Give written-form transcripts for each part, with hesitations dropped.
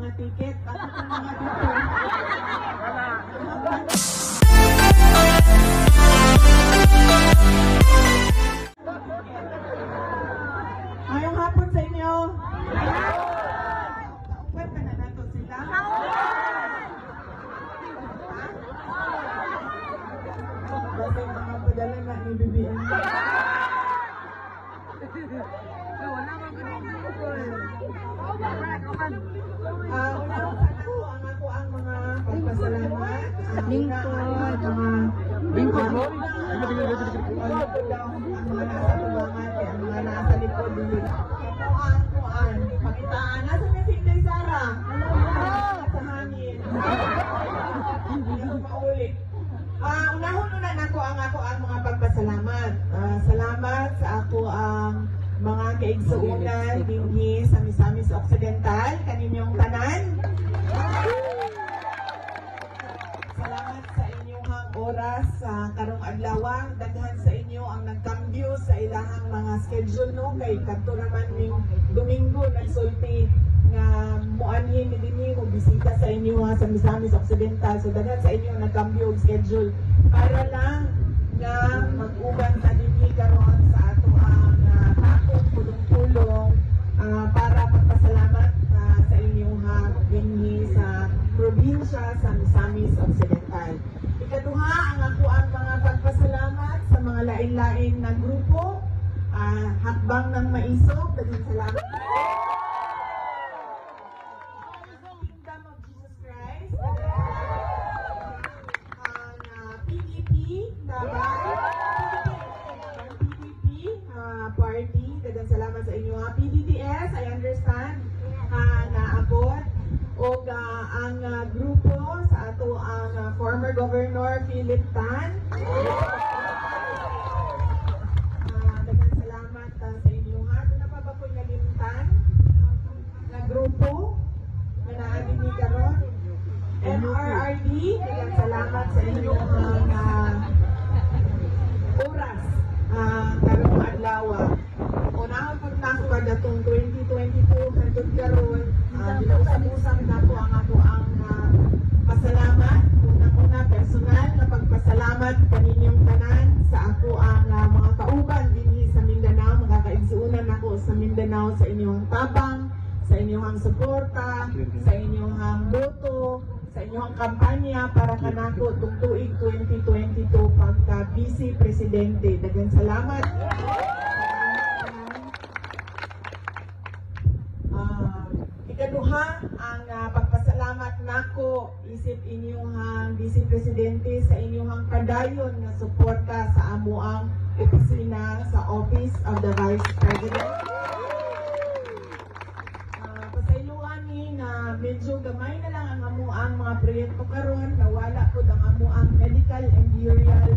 mga ticket. Bakit ang mga dito? Ngayong hapon sa inyo. Upat na nato sila. Basta yung mga padala na ni BBM. Ang mga pagpasalamat. Lingkod. Lingkod mo? Ang mga nasa tubangan, ang mga nasa likod din. Kuan. Pakitaan. Nasa na si Inday Sara? Sa hangin. Hindi ko maulit. Unahon-una na ko ang mga pagpasalamat. Salamat sa ako ang mga kaigsuunan dinhi sa Misamis Occidental, kaninyong tanan. Salamat sa inyong oras sa karong adlaw. Daghan sa inyo ang nagkambyo sa ilahang mga schedule no kay kadto naman ning Domingo nagsulti nga muanhin ni dinhi mo bisita sa inyo sa Misamis Occidental. So daghan sa inyo nagkambyo og schedule para lang nga mag-uban sa dinhi karon sa ato ang takong tulong-tulong para pagpasalamat sa inyong dinhi sa probinsya sa Misamis Occidental. Ikaduha ang ako ang mga pagpasalamat sa mga lain-lain na grupo, Hakbang ng Maisog, daghang salamat. Kingdom of Jesus Christ, PDP, PDP party, daghang salamat sa inyo. PDTS, I understand, naabot. O ang grupo sa ato ang former Governor Philip Tan. Daghang salamat sa inyo ha. Doon na pa ba po nalimtan na grupo na naadin ni karon. MRRD, daghang salamat sa inyong oras karong adlaw. Unahon pag nakuha datong 2022 hangtod karon, binausap-usap na po ang ako ang pasalamat. Una-una personal na pagpasalamat kaninyong tanan sa ako ang mga kauban dinhi sa Mindanao, mga kaigsuunan ako sa Mindanao sa inyong tabang, sa inyong suporta, sa inyong boto, sa inyong kampanya para kanako tuig 2022 pagka Vice Presidente. Daghang salamat. Ikaduha ang pagpasalamat nako isip inyong Vice Presidente sa inyong kadayon nga suporta sa amuang opisina sa Office of the Vice President. Pasayloan ni na medyo gamay na lang ang amuang mga proyekto karon, nawala po ang amuang medical and burial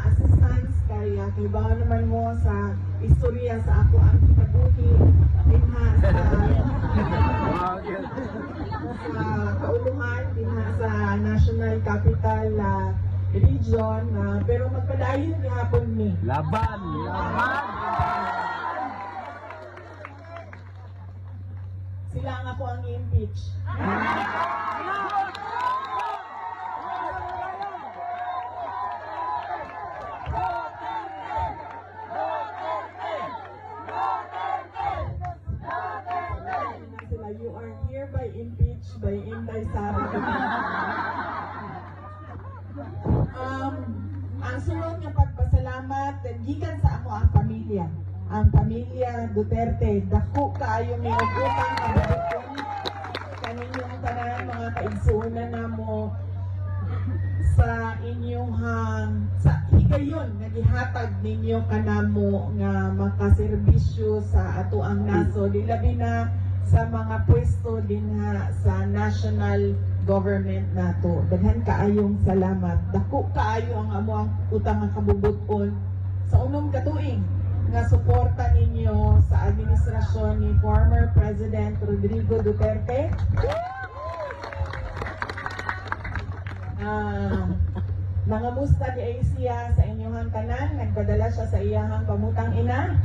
assistance kaya kibaw naman mo sa istorya sa ako ang kitabuhi dinha sa kauluhan dinha sa National Capital Region, pero magpadayon gihapon ni laban sila nga po ang i-impeach. You are hereby impeached by Inday Sara. Ang sunod nga pagpasalamat gikan sa ako ang pamilya. Ang pamilya Duterte, dako kaayo may utang kabutong kaninyong tanan mga kaigsuunan namo sa inyong sa higayon nga gihatag ninyo kanamo nga makaserbisyo sa ato ang naso, labi na sa mga pwesto dinha sa national government nato. Daghan kaayong salamat. Dako kaayo ang amo ang utang nga kabubuton sa unong katuig nga suporta ninyo sa administrasyon ni former President Rodrigo Duterte. Nangamusta di siya sa inyong tanan, nagpadala siya sa iyahang pamutang ina.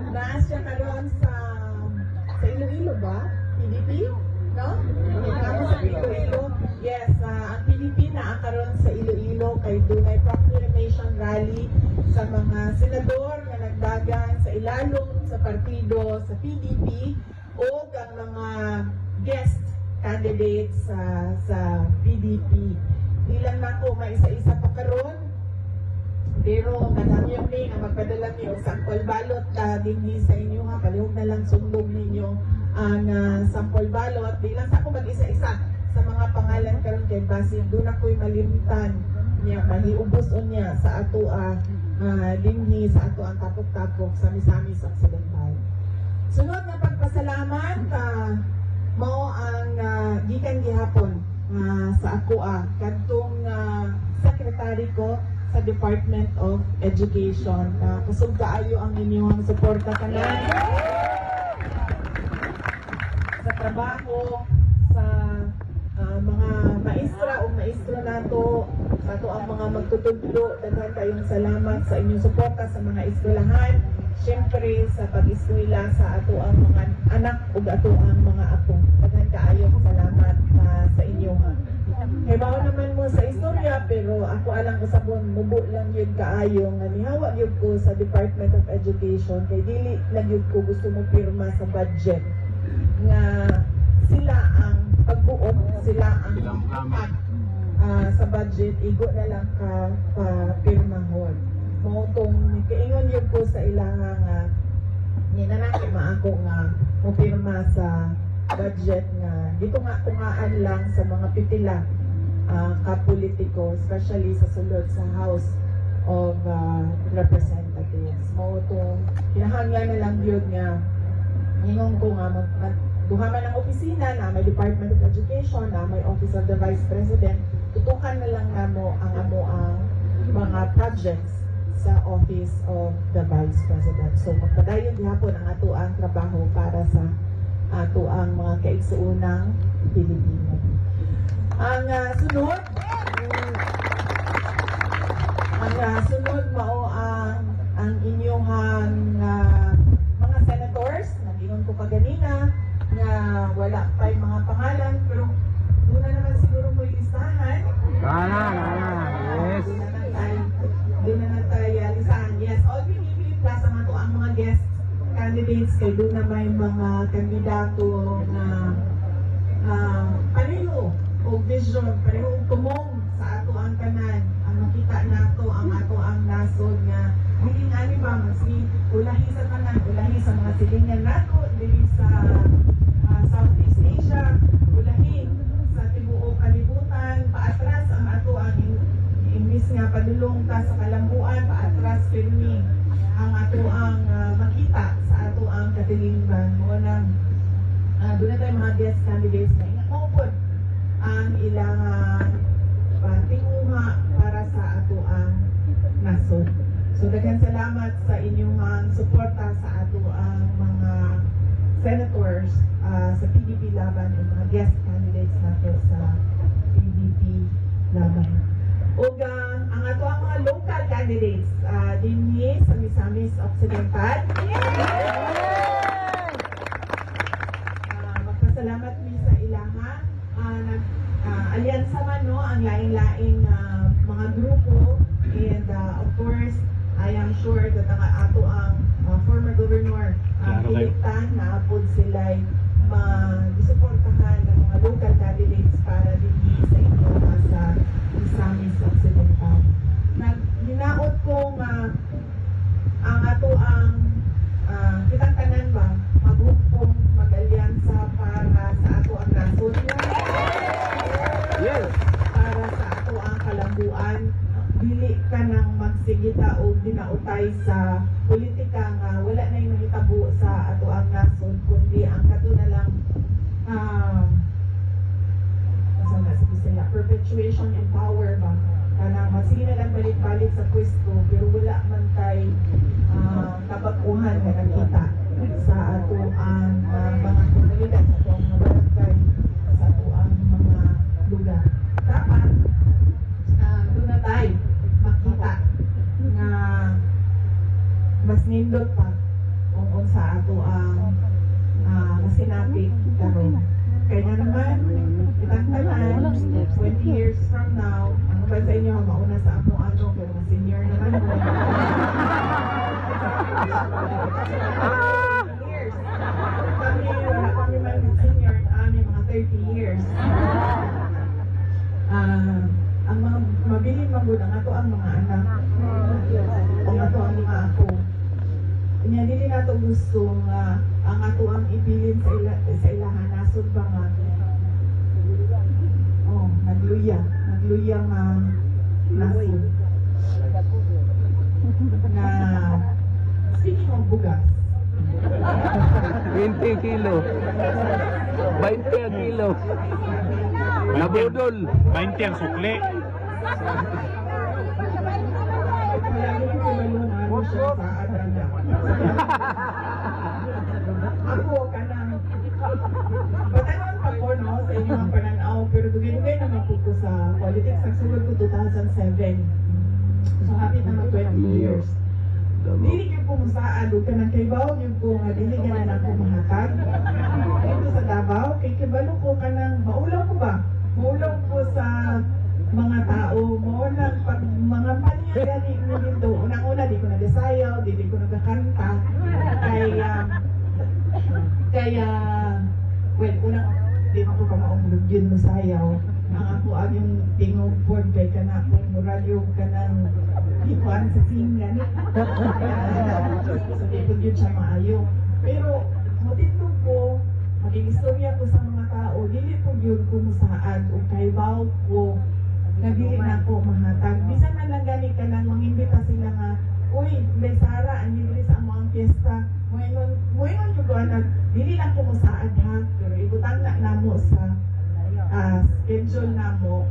Naas siya karon sa Iloilo ba? PDP? No? Ikaw sa Iloilo? Yes, ang PDP na karon sa Iloilo kay dunay proclamation rally sa mga senador nga nagdagan sa ilalong sa partido sa PDP o ang mga guest candidates sa PDP. Di lang na ko maisa-isa pa karon. Pero madami yung may ang magpadala niyo sample balot dinhi sa inyo ha. Palihog na lang sundog ninyo ang sample balot. Di lang sa ako mag-isa-isa sa mga pangalan karon kay Basig. Doon ako'y malimtan niya, mahiubos niya sa ato dinhi sa ato ang tapok-tapok sa Misamis Occidental. Sunod na pagpasalamat mao ang gikan gihapon sa ako kadtong secretary ko sa Department of Education. Kusog kaayo ang inyong suporta kanan sa trabaho sa mga maestra o maestro nato, sa ato ang mga magtutudlo. Daghan kayong salamat sa inyong suporta sa mga eskwelahan. Siyempre sa pag-eskwela sa ato ang mga anak o ato ang mga apo. Daghan kaayong salamat sa inyo. Kaya bawa naman mo sa istorya, pero ako alang ko sabon, mubo lang yun kaayo nga nihawa yun ko sa Department of Education, kay dili lang yun ko gusto mo pirma sa budget nga sila ang pagbuot, sila ang impact sa budget, igo na lang ka pirmahon. Mautong kaingon yun ko sa ilang ninanaki maako nga mo pirma sa budget nga dito nga tungaan lang sa mga pipila kapolitiko, especially sa sulod sa House of Representatives. Mautong kinahanglan na lang yun nga ingon ko nga duhaman ng opisina na may Department of Education, na may Office of the Vice President, tutukan na lang namo ang mga projects sa Office of the Vice President. So magpadayon gihapon ang ato ang trabaho para sa ato ang mga kaigsuunang Pilipino. Ang sunod mao ang inyong mga senators. Nag-ingon ko kaganina nga wala pa yung mga pangalan, pero doon na naman siguro mo listahan. Yes. Doon na tayo listahan. Yes, all PDP plus ang ato ang mga guest candidates kay doon na may mga kandidato na pareho o vision, pareho tumong sa ato ang kanan. Ang makita nato ang ato ang nasod nga hindi nga ba si ulahi sa kanan, ulahi sa mga silingan nato dili sa Southeast Asia, ulahi sa tibuok kalibutan, paatras ang ato ang imbis nga padulong ta sa kalambuan, paatras pirmi ang ato ang makita sa ato ang katilingban. Mo nang doon na tayo mga guest candidates na inaupod ang ilang tinguha para sa ato ang nasod. So daghan salamat sa inyong suporta sa ato ang mga senators sa PDP laban o mga guest candidates nato sa PDP laban. O ang ato ang mga local candidates dinhi sa Misamis Occidental. Magpasalamat mi sa ilaha. Alyansa man no ang laing-laing mga grupo, and of course I am sure that ang ato ang former governor Piliktan na apod sila'y mag-suportahan ng mga local candidates para dinhi sa inyo sa Misamis Occidental. Hinaot ko ang ato ang kitang tanan ba maghukom, mag-alyansa para sa ato ang nasod. Yes. Para sa ato ang kalambuan, dili ka nang magsigita o dinautay sa politika nga wala na yung mahitabo sa ato ang nasod, kundi ang kato na lang perpetuation in power ba? Kanang sige na lang balik-balik sa pwesto, pero wala man kay kabakuhan na nakita sa ato ang mga komunidad, sa ato ang mga barangay, sa ato ang mga lugar. Dapat doon na tayo makita nindot pa kung unsa ato ang nasinapit karon. Kaya naman, kitang tanan, 20 years from now, ang ba sa inyo mauna sa ako ano, pero mas senior naman mo. Years. Wala kami man senior, mga 30 years. Ang mga mabiling magod ang ato ang mga anak. Ang ato ang mga ako. Kanya dili nato gusto nga ang ato ang ibilin sa ilahan nasod ba nga nagluya nga nasod na speaking of bugas 20 kilo. 20 ang kilo. Nabudol. 20 ang sukli. Malagi ko kibalong ano siya sa adanda. Ako ka nang patanon pa ko no sa inyong mga pananaw pero dugay-dugay naman po sa politics. Nagsulod ko 2007. So happy na 20 years. Dili ko po musaad o ka nang kaybaw yung po nga dili ka na ako mahatag. Ito sa Davao, kay kibalo ko ka nang maulaw ko ba? Maulaw ko sa mga tao mo ng mga panyagani mo dito. Unang-una, di ko nagasayaw, di ko nagkakanta. Kaya, well, unang, di ko pa maumulog yun mo sayaw. Ang ako ang yung tingog board kay ka na kung muralyo ka ng hikuan sa singan. So, di ko yun siya maayo. Pero, matindog ko, maging istorya ko sa mga tao, dili po yun kumusaad o kaybaw ko na dili na ko mahatag. Bisan na lang gani ka nang mangimbita sila nga, uy, May Sara, ang dili sa among fiesta. Muingon ko doon na dili lang ko musaad ha, pero ibutang na namo sa schedule namo.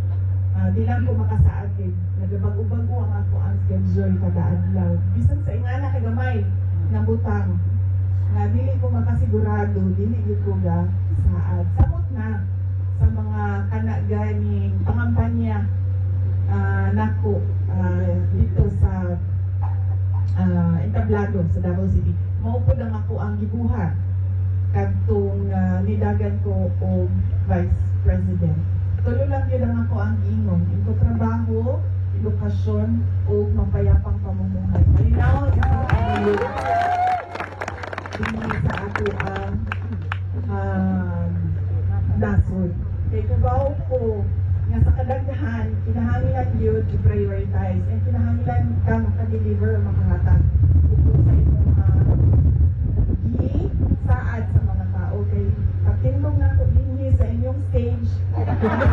Di lang ko makasaad din. Nagabag-ubago ang ako ang schedule kada adlaw. Bisan sa ingana kagamay na butang. Nga dili ko makasigurado, dili gyud ko ga saad. Samot na sa mga kanaganing pangampanya nako dito sa entablado sa Davao City. Mao po lang ako ang gibuhat kadtong nidagan ko og Vice President. Tulo lang yun ang ako ang giingon. Ito trabaho, edukasyon, o mapayapang pamumuhay. Malinaw sa ang hindi sa ato ang nasod. Kaya kabaw ko nga sa kadaghan, kinahanglan yun to prioritize and kinahanglan ka makadeliver makahatag ukol sa inyong saad sa mga tao. Kay pagtindog na ako din sa inyong stage. Pagtindog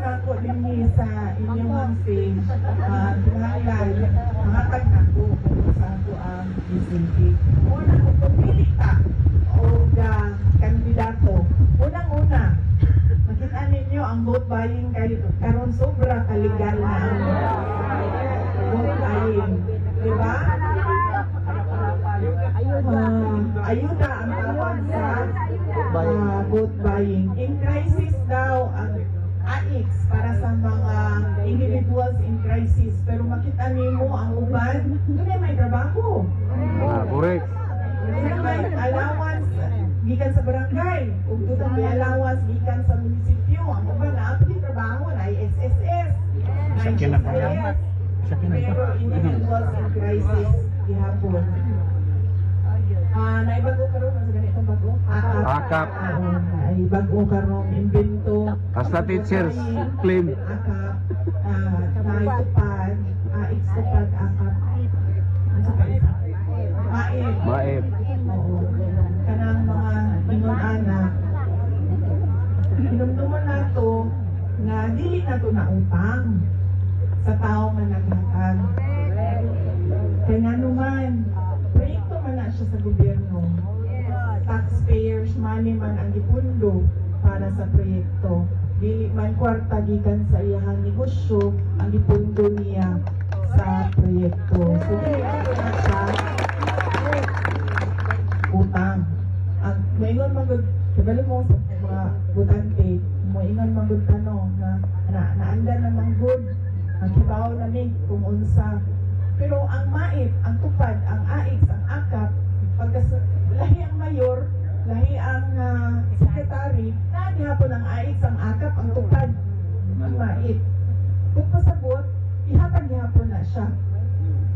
na ako din sa inyong stage, kinahanglan mahatag na ako kung sa ako ang DCP. Una ko pumili ka o kandidato. Unang-una, makita ninyo ang vote buying karon sobra kaligal na ang vote buying. Diba? Ayuda ang tawag sa vote buying. In crisis daw ang AIX para sa mga individuals in crisis. Pero makita nimo ang uban, doon ay may trabaho. Correct. Doon may allowance gikan sa barangay. Ug doon may allowance gikan sa munisipyo. Ang uban na ang trabaho na SSS. Sakyan na pa. Pero individuals in crisis gihapon. Naibago karon sa ganitong bago? Akap. Ay bago karon imbento. Hasta teachers claim. Akap. Naitupad. Ikstupad akap. Ano pa isa? Maip. Maip. Oo. Kanang mga ingon-anak. Hinumduman na to na dili na to na utang sa tao nga naghatag. Kaya nga naman, proyekto man na siya sa gobyerno. Taxpayers money man ang ipundo para sa proyekto. Dili man kwarta gikan sa iyang negosyo ang ipundo niya sa proyekto. So dili na siya utang. Ang mayon magod kabalo mo sa mga mga butante, moingon magud tanong na naanda na ng good, nakibaw na ni kung unsa. Pero ang MAIP, ang tupad, ang AIX, ang AKAP, lahi ang mayor, lahi ang secretary, na hapon ang AIX, ang AKAP, ang tupad, ang MAIP. Kung pasabot, ihatag hapon na siya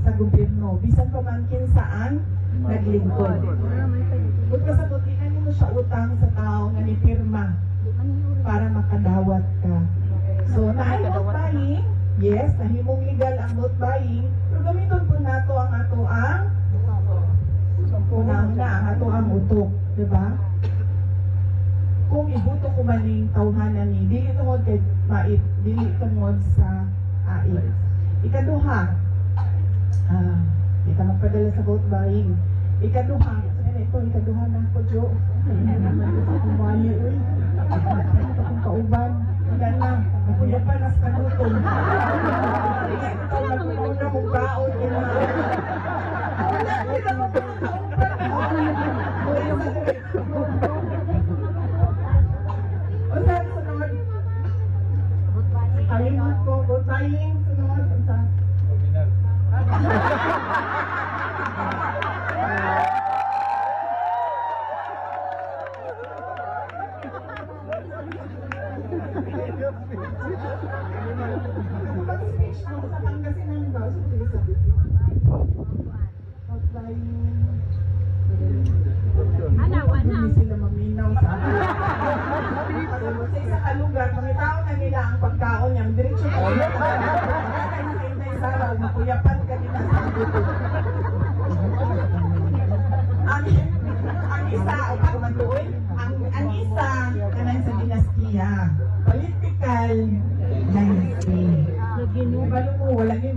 sa gobyerno. Bisan pamangkin saan, naglingkod. Kung pasabot, tingnan mo siya utang sa tao nga ni pirma para makadawat ka. So, naay vote buying, yes, nahimong legal ang vote buying, pero gamiton po nato ang ato ang unang ang ato ang utok, di ba? Kung ibuto ko maning tawhanan ni, dili tungod kay MAIP, dili tungod sa AIX. Ikaduha, ika magpadala sa vote buying. Ikaduha, ikaduha na ako, Jo. Kumani, uy. Ito kong kauban. Wala na. Nakuya pa nas kanutom. Ikaw nagpunaw na mong baon. Wala, kita mo pa ng kauban. O saan sunod? Ayun ko, vote buying. Sunod. Saan? Pag-speech mo sa Pangasinan ba? Hindi sila maminaw sa akin. Sa isa ka lugar, pangitaon na nila ang pagkaon niya. Diretso ko. Kaya nakintay sa araw, makuyapan ka nila sa buto. Ang isa, o pagmatuloy, ang isa, kanan sa dinastiya. Political dynasty. Ibalo mo, wala niyo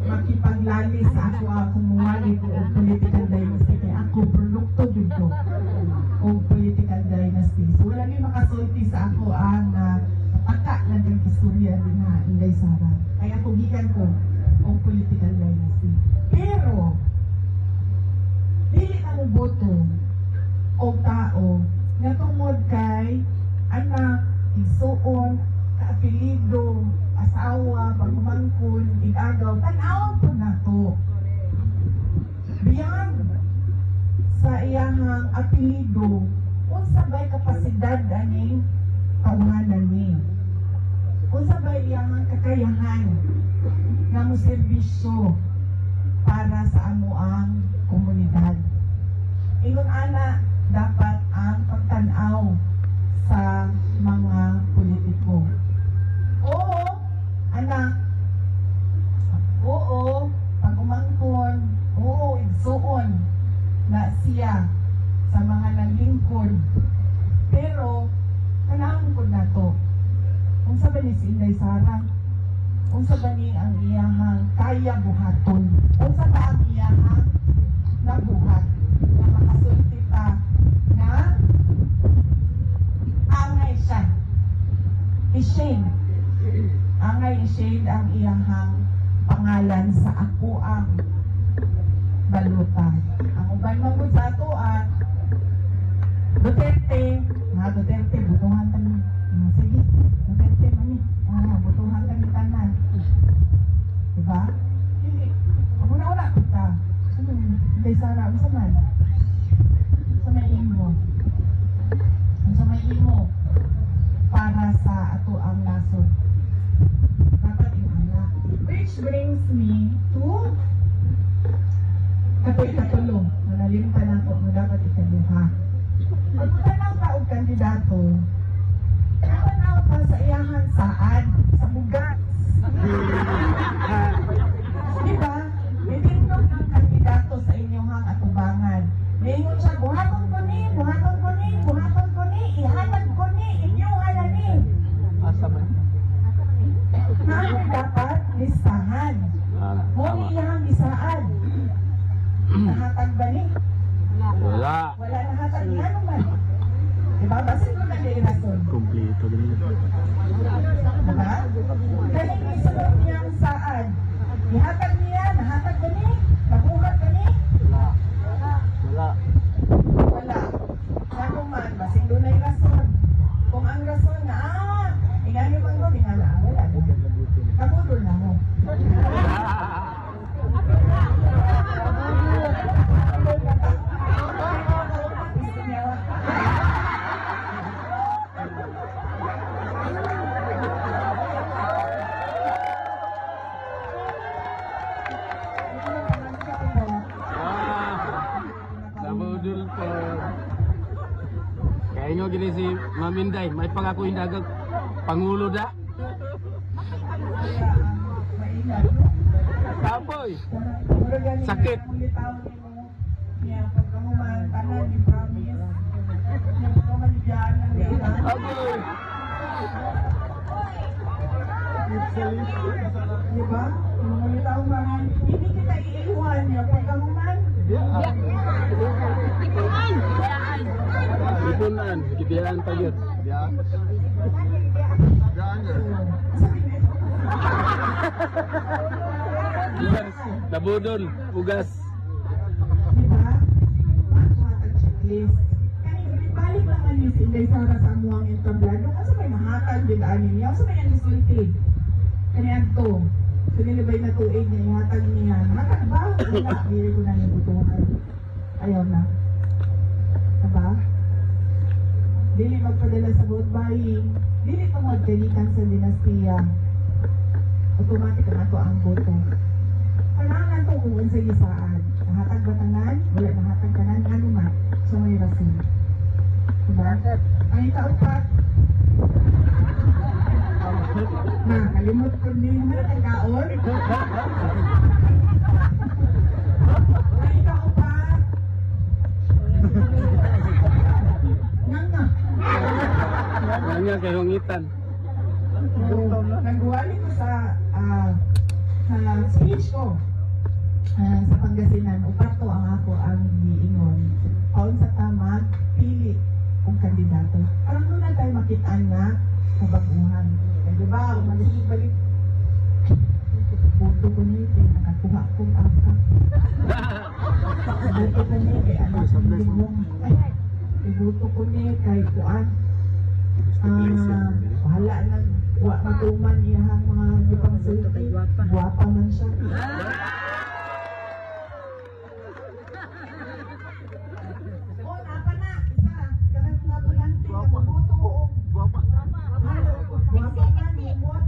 makipaglali sa ako kumuwali ko o political dynasty. Kaya ako, produkto dito o political dynasty. So wala niyo makasulti sa ako ang paka ng istorya din na Inday Sara. Kaya pugikan ko o political dynasty. Pero, dili ka mo boto o tao na tungod kay anak, igsuon, kaapelido, asawa, pagmangkon, igagaw, tanawang po na to. Biyang sa iyahang apelido, unsa ba'y kapasidad aning tawanan ni? Unsa ba'y iyahang kakayahan nga mo serbisyo para sa amuang komunidad? Ingon ana, dapat ang pagtanaw sa mga politiko. Oo, anak. Oo, pag-umangkon. Oo, igsuon na siya sa mga naglingkod. Pero, kanaan ko na to. Kung sa ba ni si Inday Sara? Kung sa ba ni ang iyahang kaya buhaton? Kung sa ba ang iyahang nabuhat? Na makasulti pa na angay siya. I-shade. Angay i-shade ang iyahang pangalan sa ako ang balutan. Ang uban mo sa ato Duterte. Duterte, butuhan kami. Sige, Duterte mani. Butuhan kami tanan. Diba? Hindi. Ako na kita. Sino yun? Inday Sara, ano sa man? Sa may imo. Sa may imo. Para sa ato ang nasod. Dapat inana. Which brings me to katuloy. Nanalimpan ako na dapat ikaduha. Pag tanaw ka og kandidato, tanaw ka sa iyahan saan? Sa bugas. Diba? Itindog ang kandidato sa inyong atubangan. Ngayon siya, buhaton ko ni, buhaton ko ni, buhaton ko ni, ihatag ko ni, inyong halani. Asa man? Namin dapat listahan. Muna iyang lisaan. Nahatag ba ni? Wala. Wala nahatag ni ano man. Diba? Basin ko na kayo nasun. Kompleto din. Diba? Dahil isunod niyang saan. Ihatag niya, nahatag ba ni? Nabuhat ba ni? Wala. Wala. Ano man, basin doon ay rason. budol pa. Kaya nyo gini si Maminday, may pangako yung dagang Pangulo da. Maingat. Tapoy. Sakit. Niya, pagkamuman, tanan, ni promise. Niya, pagkamalibyan, ang ilan. Agoy. Diba? Yung mga taong mga, hindi kita iiwan niya, pagkamuman. Ipunan, gibiyahan pa yun. Yes, nabudol, ugas. Diba? Matag checklist. Kaya balik naman yung sinday sa oras ang muang entablado. Kasi may mahakal din anin niya. Kasi may anisulti. Kaya to. So nilibay na tuig niya. Ihatag niya. Hatag ba? Wala. Hindi ko na nibutuhan. Ayaw na. Diba? Dili magpadala sa vote buying. Dili tungod kanikan sa dinastiya. Automatic na to ang boto. Kailangan to kung sa gisaan. Nahatag batangan, wala nahatag kanan, ano man. So may rason. Diba? Ang ikaupat. Kalimot ko din na nagkaon. Ang ikaupat. Nga. Kanya kayong itan. Nagwali ko sa speech ko sa Pangasinan. Upat to ang ako ang giingon. Kaon sa tama, pili kung kandidato. Parang doon na tayo makitaan na kabaguhan. Eh, di ba? Kung malisig balik, puto ko niya, nakakuha kong apa. Buto ko niya, kay anak ng bigong. Ay, ibuto ko niya, kay kuan. Wala nang matuman iyahang mga gipang sulti. Guwapa man siya. O, napa na. Isa. Kanang mga bulante. Mabuto. Guwapa man. Lumot.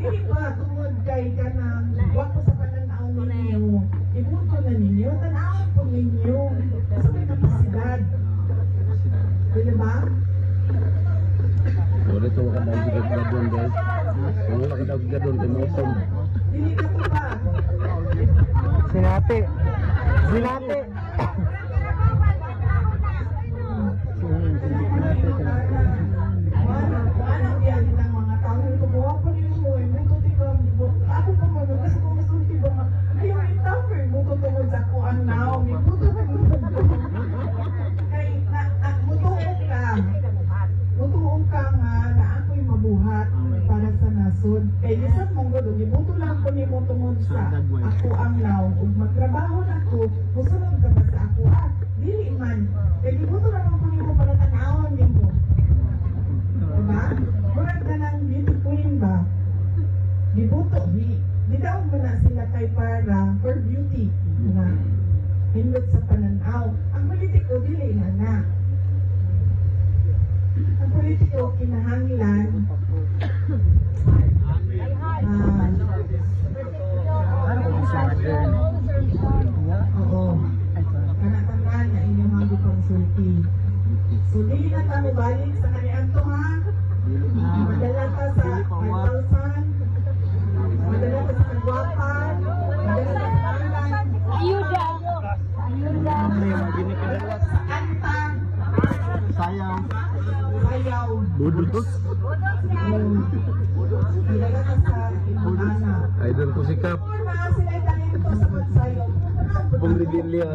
Hindi ba tungod kay kanang guwapo sa pananaw ninyo. Ibuto na ninyo. Tanawin po ninyo. Kasi may kapasidad. Pwede ba? Wala ito ka daw gadon guys. Wala ka daw gadon tumutom. Dili ka po ba? Sinate. Sinate. Anong yan ng mga tao? Ito po ako ninyo mo. Mututi ko ang libot. Ako po mo. Kasi kung masulti ba nga. Ayaw itaw ko. Mututungod sa ko ang naong. Mututungod ko. Mutuong ka nga na ako'y mabuhat para sa nasod. Kaya lisat mong gulo, ibuto lang ko ni mo tungod sa ako ang naw. Kung magtrabaho na ko, musunod ka ba sa ako? Dili man. Kaya ibuto lang ko ni mo para tanawon ni mo. Diba? Murag na ng beauty queen ba? Ibuto, di daw mo na sila kay para for beauty. Diba? Hindot sa pananaw. Ang politiko, dili na na. Ang politiko, kinahanglan oo, kanatandaan na inyong mga konsulti. So, dili na tayo balik sa kanilang to ha. Madala ka sa 5,000, madala ka sa kagwapan, madala ka sa kalan, Ayuda! sa antang, Sayang. ayaw. Budol. Madala ka sa imang-anak. Idol ko si Kap. Kung na sila'y talento sa magsayo, Bong Ridilya.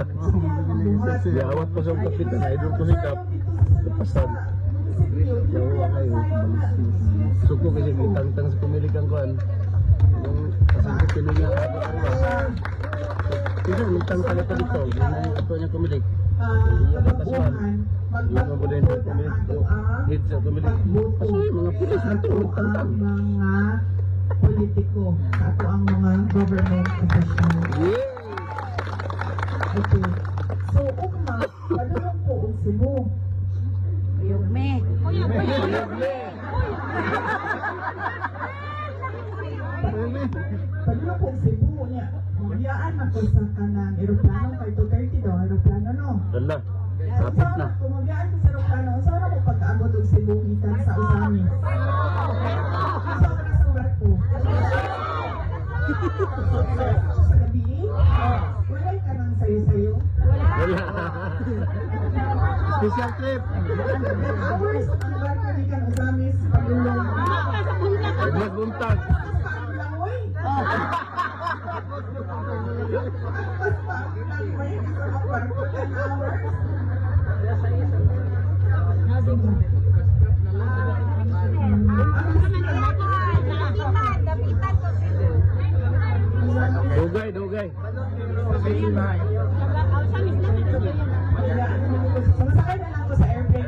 Yawat pa sa kapitan. Idol ko si Kap. Lepasan. Yawa kayo. Suko kasi may tangtang sa pumilikan ko. Yung kasang kapiligan ako kayo. Kasi may tangtang ito dito. Yung ito niya kumilik. kababuhan, magbago ng Hit sa kumilik. pagboto Mga pulis sa na ato tulog ang tangtang. mga politiko, sa ato ang mga government officials. Yeah! Okay. So, ugma, padulong po ang Cebu. Yugme! Padulong po ang Cebu niya. Muyaan na ko sa kanang aeroplano kay 2:30 daw aeroplano no. Dala. Kapit na. Kung magyaan ko sa aeroplano, saan ako pag-abot og Cebu gikan sa Usami? Sa oras ang barko. Sa gabi? Wala ka nang sayo-sayo? Wala. Special trip. Hours ang barko gikan Usami sa Pagulong. Magbuntag. Dugay, dugay. Sumasakay na lang ako sa airplane.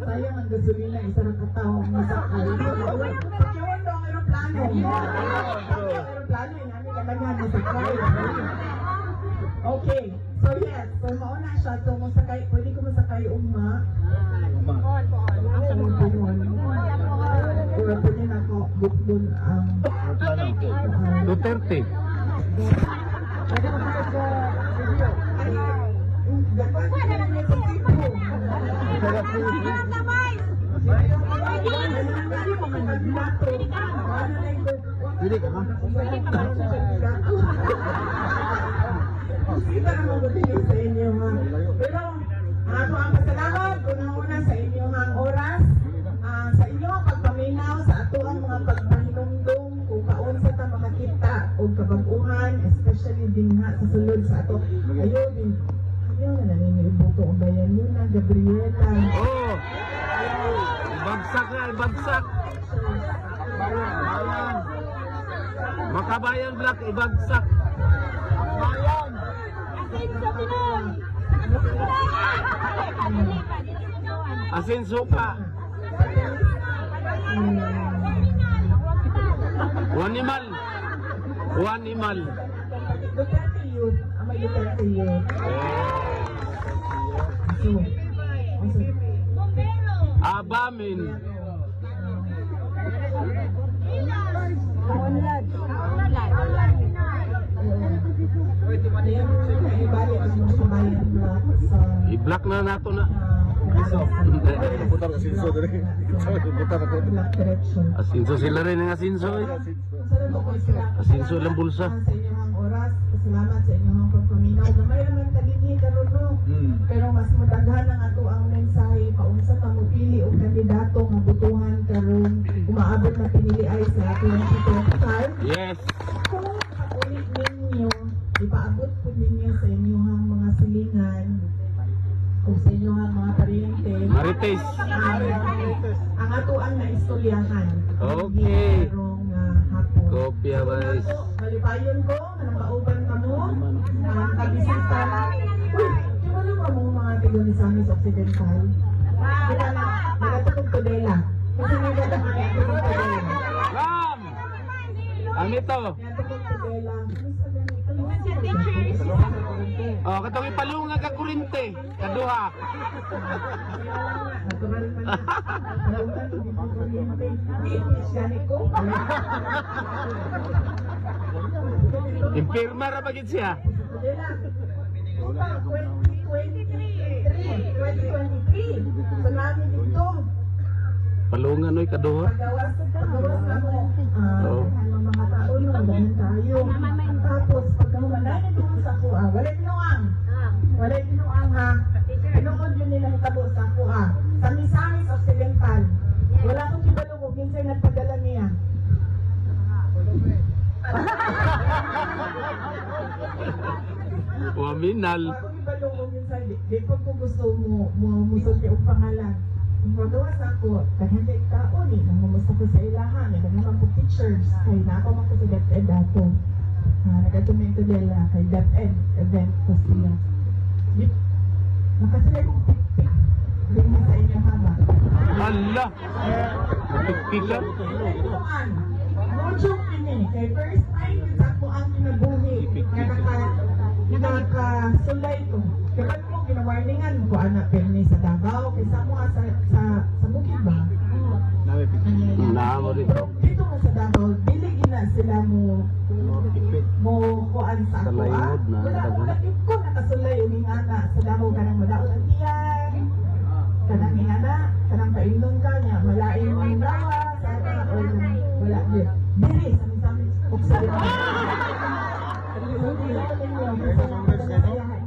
Sayang ang gasolina, isa ng katawang masakay. Pakiwan daw ang aeroplano. Aeroplano, inamin ka lang yan, masakay. Okay, so yes, so mauna siya, so masakay, pwede ko masakay umma. Ang punon. Or pwede na ako bukbun ang... 2:30. Pwede ka ba? Kita na mabuti sa inyo ha. Pero ako ang pasalamat unang-una sa inyong oras, sa inyong pagpaminaw sa ato ang mga pagpahinumdum kung kaunsa ta makakita o kabaguhan, especially din nga sa sulod sa ato. Ayun na naninibuto ang bayan yun na Gabriela. Oh! Ibagsak na, ibagsak. Makabayan Black, ibagsak. Bayan! Asenso pa. Wanimal. Wanimal. Duterte youth. Ama Duterte youth. Abamin. I-block na nato na. Asinso sila rin ang asinso eh. Asinso lang bulsa. Sa inyong oras, salamat sa inyong pagpaminaw. Gamay naman kalini karon no. Pero mas madaghan ang ato ang mensahe paunsa ka mopili og kandidato nga butuhan karon umaabot na pinili ay sa 2025. Yes. Kung ulit ninyo, ipaabot po ninyo sa inyong mga silingan o sa inyong mga pariente. Marites. Ang ato ang naistoryahan. Okay. Karong hapon. Kopya guys. Malipayon ko, nang mauban ka mo, ang kabisita. Uy, di ba naman mo mga Tigomisamis Occidental? Kita na, nagatulog ko dela. Kasi nagatulog ko dela. Ram! Ano ito? Nagatulog ko dela. Oh, katong ipalunga ka kurente. Kaduha. Natural man. Nautan ko dito kuryente. Iisyanik ko. Impirma ra bagid siya. 2023. So namin dito. Palungan oy kaduha. Pagawas na mo. Oo. Mga tao nyo, ganyan tayo. Tapos, pagkahumanan dito sa kuha, wala binuang. Wala binuang ha. Pinuod yun nila hitabo sa kuha. Sa Misamis Occidental. Wala kong kibalong kung 15 Waminal. Ako ibalong mo minsan, di pa ko gusto mo musulti og pangalan. Ang magawa sa ako, dahil kay kao ni, namumusta ko sa ilahan, dahil naman po teachers, kay na ako man ko sa DepEd dato. Nagatumento nila kay DepEd event ko siya. Nakasilay kong pik-pik. Ganyan sa inyo haba. Hala! Nagpikpik ka? Ituan, no joke ini. Kay first time, ako ang kinabuhi. Nakasulay ko. Kaya mo ginawarningan ko, anak, perni sa Davao. Kaysa mo sa bukid ba? Naamo dito. Dito nga sa Davao, dili gina sila mo kuan sa Sa ako. layod na, Wala ko nakasulay yung ingana sa Davao kanang madaot ang tiyan. Kanang ingana, kanang paindong ka niya, malain mo yung rawa, sana, o wala din. Dili, sami-sami, uksa.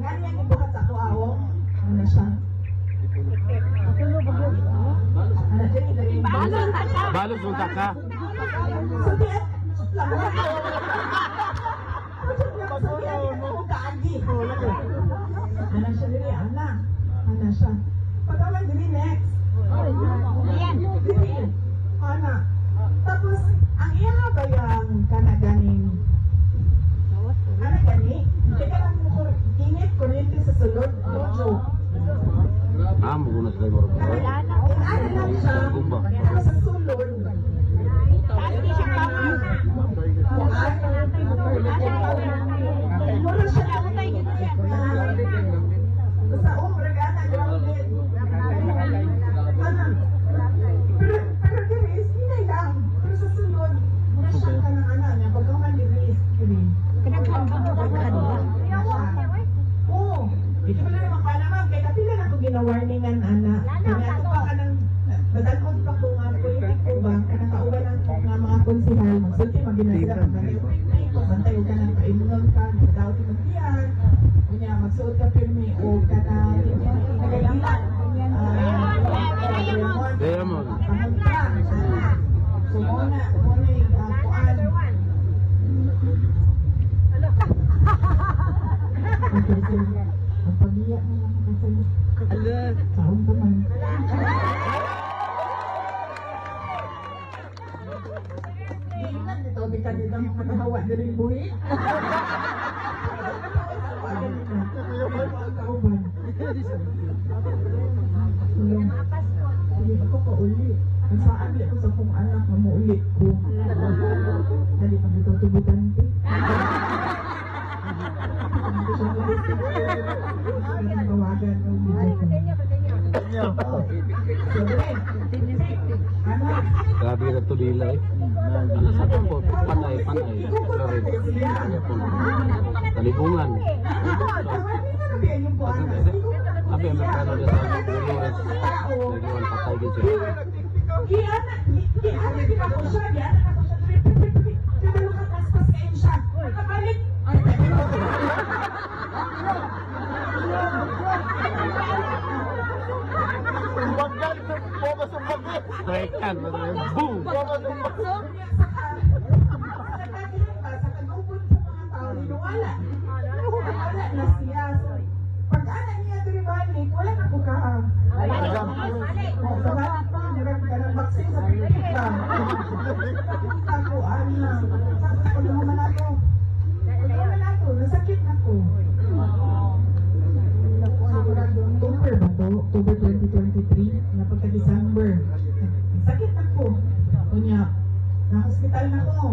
Nga niya gibuhat sa ako awong, ano siya? Ano, dili. Balos mo ka. Sabihan, labuhan ko. Sabihan, ako kaagi. Ano siya dili, anak. Ano siya? Pagkawan dili next. Dili. Anak. Tapos, ang iya ba yung kanaganing? Ano gani? Teka lang mo, init, kuryente sa sulod. No joke. Amo ko na sila yung marunong. Ano lang siya? Ano sa sulod? Mura siya basta regana grounded. Pero guys, hinay lang. Pero sa sunod, mura siya ka ng anak niya. Pagkaman ni Grace, Kiri. Oo. Ito pala naman ka naman. Kaya kapila na itong ginawarningan, anak. Kaya ito pa ka ng nadalkot pa ko nga politik ko ba? Kaya nakauwan ang mga konsihal. Magsulti, maginasira ka ng bantay ka ng kainunan ka, nagdaot ka ng tiyan. Kanya, magsuot ka pirmi o ka na nagalilan. Kaya mo. So, muna yung kuan. Ang pag-iyak mo lang kasi. Saan pa man. Ingat dito, di ka dito makahawa na rin buhi. Kauban. Hindi ako pauli. Ang saan di ako sa kong anak na maulit ko. Dali pa dito tubutan ko. Bawagan ng video ko. Grabe ka ito nila eh. Sa po, panay. Lorin. Kaya po. Talibungan. Abi ang magkano na sa Dolores. Nagawang patay din siya. Straight hand. Boom! Wala na siya. Pag-anak niya duribalik, wala na ko kaam. Sa lahat pa, nagag ka ng vaccine sa Pilipina. Ako, anak. Tapos pag-umaman ako. Nasakit ako. Sigurado, October ba to? October 2023, na pagka-December. Sakit ako. Kunya, na-hospital na ko.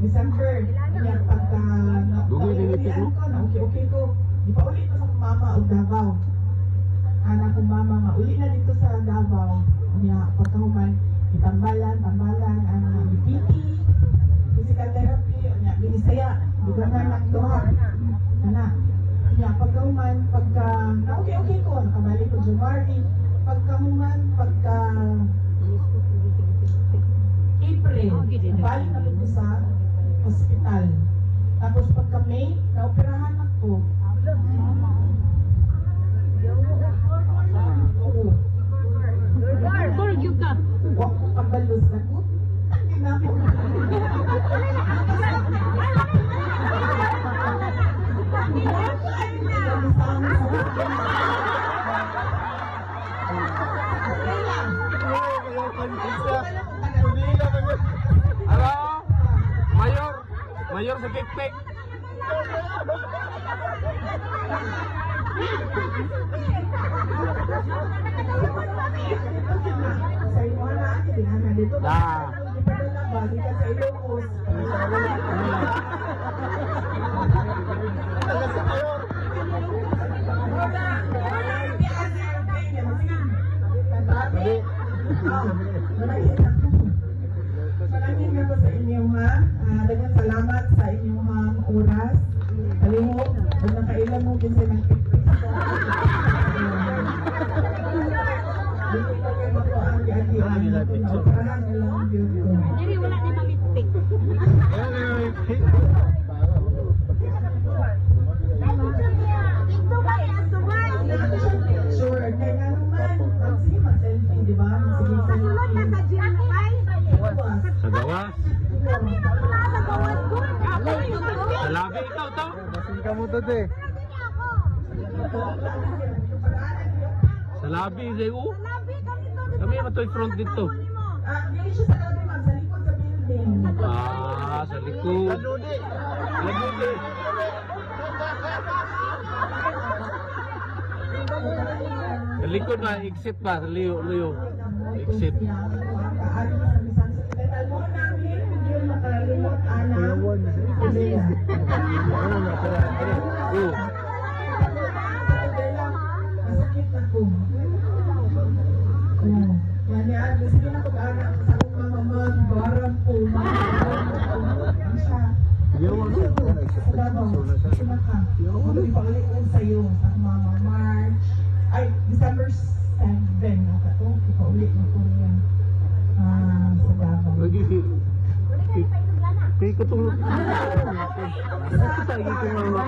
December. Kunya, pagka na-ulian ko, na-okay ko. Di pa ulit ko sa mama o Davao. Anak kong mama nga, uli na dito sa Davao. Kunya, pagkahuman, itambalan, BP, physical therapy, kunya, binisaya, dugangan ng doha. Anak. Kunya, pagkahuman, pagka, na-okay ko, nakabalik ko January. Pagkahuman, pagka April, balik na dito sa hospital. Tapos pagka May, naoperahan ako. Oo. Wak ko kabalos ako. Hindi na ako. Mayor sa Pikpik. Sa inyo na, kailangan dito. Ah. Ipadala ba? Di ka sa Ilocos. Maraming na po sa inyo ha. Daghang salamat sa inyong oras. Kalihok, kung nakailan mo kasi nagpipis ko. Dito pa kayo ako ang di-ati. Parang alam yun ko. Diri wala na mamitpik. Sure, kaya nga naman, sige, mag-selfie, di ba? Sige, selfie. Sa gawas. Sa labi ikaw to. Basin ka mo to, te. Sa labi, Zeyu. Kami matoy front dito. Hindi siya sa labi, ma'am, sa likod sa building. Ah, sa likod. Lagudi. Sa likod ba? Exit ba? Sa liyo. Exit. Oh. Masakit na ko. Yan yan. Sige na pag-anak sa akong mga mama. Barang po. Ano siya? Salamat. Sino ka? Ako ipaulit ko sa'yo sa mga March. Ay, December 7. Ako ipaulit mo ko yan. Sa Davao. Lagi si. Kaya ko itong... Kita ito nga.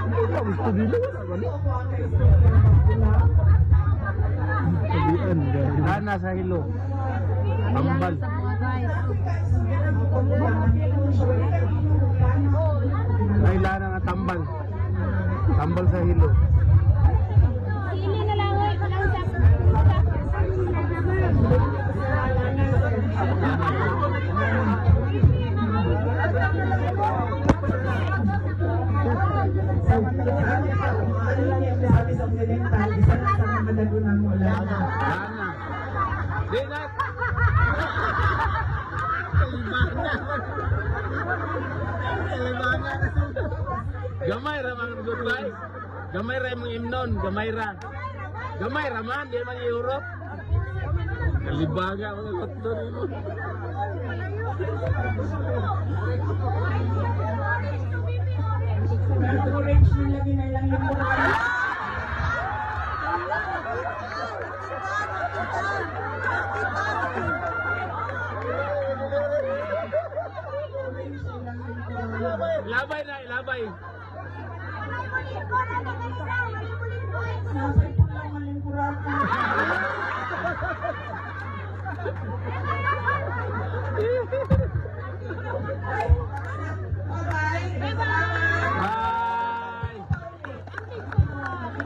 Ikaw, gusto dito. Sabihan. Lana sa hilo. Tambal. Ay, lana nga tambal. Tambal sa hilo. Sili na lang oy pag ang Lana. Di na. Gamay ra man goodbye. Gamay ra mong imnon, gamay ra. Gamay ra man, di man Europe. Kalibaga mga kotdo nimo. Orange na lagi na lang yung Labay na, labay. nasa ito lang ang lingkurata. Bye.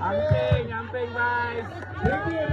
Amping, amping guys. Bye.